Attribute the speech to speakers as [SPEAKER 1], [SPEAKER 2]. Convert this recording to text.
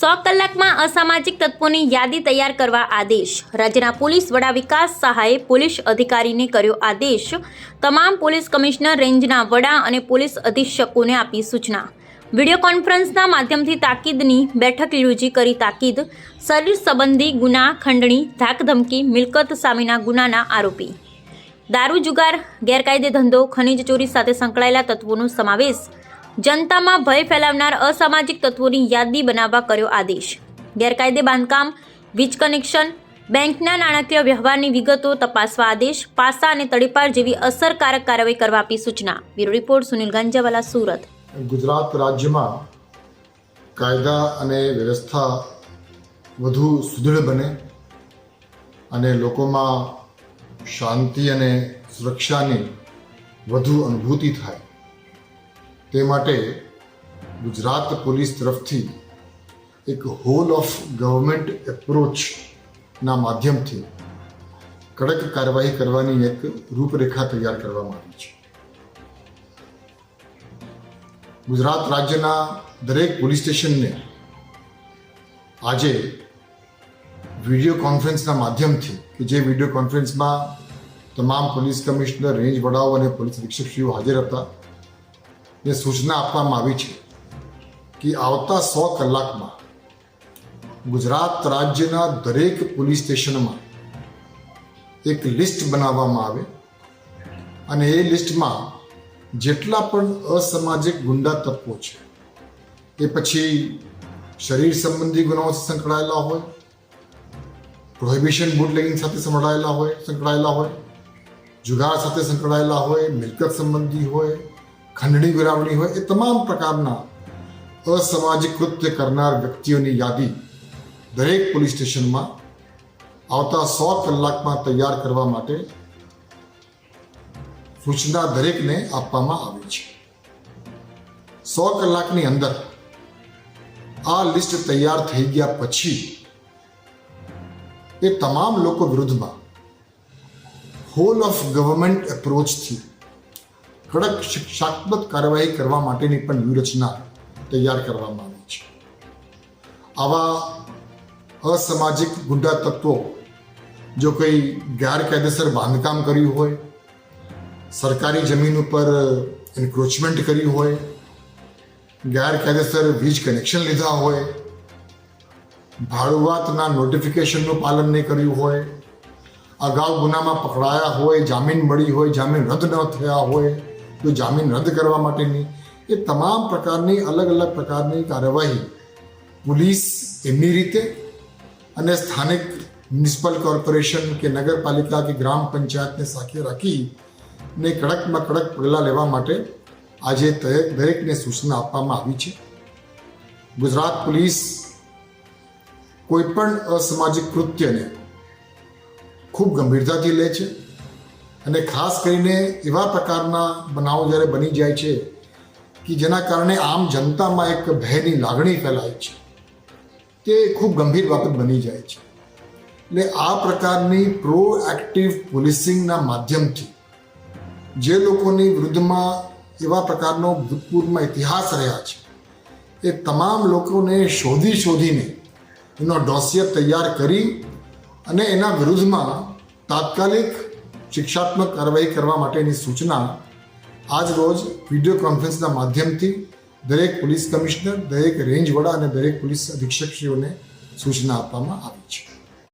[SPEAKER 1] 100 કલાકમાં અસામાજિક તત્વોની યાદી તૈયાર કરવા આદેશ। રાજ્યના પોલીસ વડા વિકાસ સહાયે પોલીસ અધિકારીને કર્યો આદેશ। તમામ પોલીસ કમિશનર રેન્જના વડા અને પોલીસ અધિક્ષકોને આપી સૂચના। વિડીયો કોન્ફરન્સના માધ્યમથી તાકીદની બેઠક યોજી કરી તાકીદ। શરીર સંબંધી ગુના, ખંડણી, ધાકધમકી, મિલકત સામેના ગુનાના આરોપી, દારૂ જુગાર, ગેરકાયદે ધંધો, ખનીજ ચોરી સાથે સંકળાયેલા તત્વોનો સમાવેશ, જનતામાં ભય ફેલાવનાર અસામાજિક તત્વોની યાદી બનાવવા કર્યો આદેશ। ગેરકાયદે બાંધકામ, વીજ કનેક્શન, બેંકના નાણાકીય વ્યવહારની વિગતો તપાસવા આદેશ। પાસા અને તડીપાર જેવી અસરકારક કાર્યવાહી કરવા આપી સૂચના। Bureau report Sunil Ganjawala, Surat.
[SPEAKER 2] ગુજરાત રાજ્યમાં કાયદા અને વ્યવસ્થા વધુ સુદૃઢ બને અને લોકોમાં શાંતિ અને સુરક્ષાની વધુ અનુભૂતિ થાય તે માટે ગુજરાત પોલીસ તરફથી એક હોલ ઓફ ગવર્મેન્ટ એપ્રોચના માધ્યમથી કડક કાર્યવાહી કરવાની એક રૂપરેખા તૈયાર કરવામાં આવી છે। ગુજરાત રાજ્યના દરેક પોલીસ સ્ટેશનને આજે વિડીયો કોન્ફરન્સના માધ્યમથી કે જે વિડીયો કોન્ફરન્સમાં તમામ પોલીસ કમિશનર, રેન્જ વડાઓ અને પોલીસ અધિક્ષકશ્રીઓ હાજર હતા ને સૂચના આપવામાં આવી છે કે આવતા 100 કલાકમાં ગુજરાત રાજ્યના દરેક પોલીસ સ્ટેશનમાં એક લિસ્ટ બનાવવામાં આવે અને એ લિસ્ટમાં જેટલા પણ અસામાજિક ગુંડા તત્વો છે, એ પછી શરીર સંબંધી ગુનાઓ સાથે સંકળાયેલા હોય, પ્રોહિબિશન બુટલેગિંગ સાથે સંકળાયેલા હોય, જુગાર સાથે સંકળાયેલા હોય, મિલકત સંબંધી હોય, ખંડણી વિરાવણી હોય, એ તમામ પ્રકારના અસામાજિક કૃત્ય કરનાર વ્યક્તિઓની યાદી દરેક પોલીસ સ્ટેશનમાં આવતા 100 કલાકમાં તૈયાર કરવા માટે સૂચના દરેકને આપવામાં આવી છે। 100 કલાકની અંદર આ લિસ્ટ તૈયાર થઈ ગયા પછી એ તમામ લોકો વિરુદ્ધમાં હોલ ઓફ ગવર્મેન્ટ એપ્રોચથી કડક શિક્ષાત્મક કાર્યવાહી કરવા માટેની પણ વ્યૂહરચના તૈયાર કરવામાં આવી છે। આવા અસામાજિક ગુંડા તત્વો જો કોઈ ગેરકાયદેસર બાંધકામ કર્યું હોય, સરકારી જમીન ઉપર એન્ક્રોચમેન્ટ કર્યું હોય, ગેરકાયદેસર વીજ કનેક્શન લીધા હોય, ભાડુઆતના નોટિફિકેશનનું પાલન નહીં કર્યું હોય, અગાઉ ગુનામાં પકડાયા હોય, જામીન મળી હોય, જામીન રદ ન થયા હોય તો જામીન રદ કરવા માટેની એ તમામ પ્રકારની અલગ અલગ પ્રકારની કાર્યવાહી પોલીસ એમની રીતે અને સ્થાનિક મ્યુનિસિપલ કોર્પોરેશન કે નગરપાલિકા કે ગ્રામ પંચાયતને સાથે રાખી ને કડકમાં કડક પગલાં લેવા માટે આજે દરેકને સૂચના આપવામાં આવી છે। ગુજરાત પોલીસ કોઈ પણ અસામાજિક કૃત્યને ખૂબ ગંભીરતાથી લે છે અને ખાસ કરીને એવા પ્રકારના બનાવો જ્યારે બની જાય છે કે જેના કારણે આમ જનતામાં એક ભયની લાગણી ફેલાય છે, તે ખૂબ ગંભીર બાબત બની જાય છે। એટલે આ પ્રકારની પ્રોએક્ટિવ પોલીસિંગના માધ્યમથી જે લોકોની વિરુદ્ધમાં એવા પ્રકારનો ભૂતપૂર્વમાં ઇતિહાસ રહ્યા છે એ તમામ લોકોને શોધીને એનો ડોસિયર તૈયાર કરી અને એના વિરુદ્ધમાં તાત્કાલિક શિક્ષાત્મક કાર્યવાહી કરવા માટેની સૂચના આજ રોજ વિડીયો કોન્ફરન્સના માધ્યમથી દરેક પોલીસ કમિશનર, દરેક રેન્જ વડા અને દરેક પોલીસ અધિક્ષકશ્રીઓને સૂચના આપવામાં આવી છે।